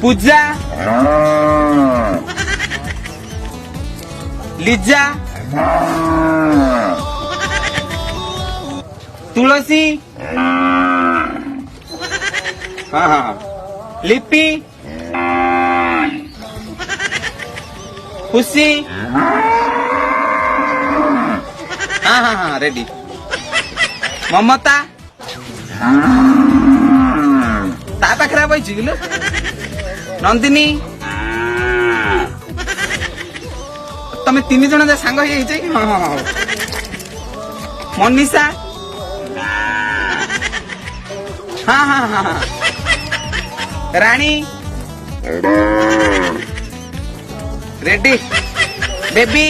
पूजा लिजा तुलसी हाँ हाँ लिपि खुशी हाँ हाँ हाँ रेडी ममता ता पाखरे बइछि किलो नंदिनी तमे तीन जन जा सांग हे कि हाँ हाँ हाँ मनीषा हाँ हाँ हाँ हाँ रानी रेडी बेबी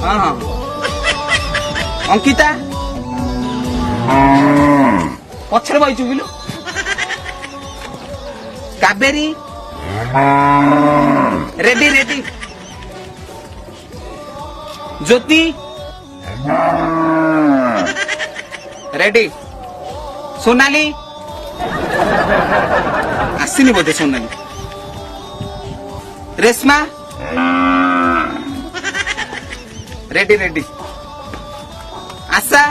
हाँ हाँ अंकिता पछरे बइछु kilo Kaveri ready ready Jyoti ready Sonali आसिनी बोधे सोनाली रेशमा रेडी रेडी आशा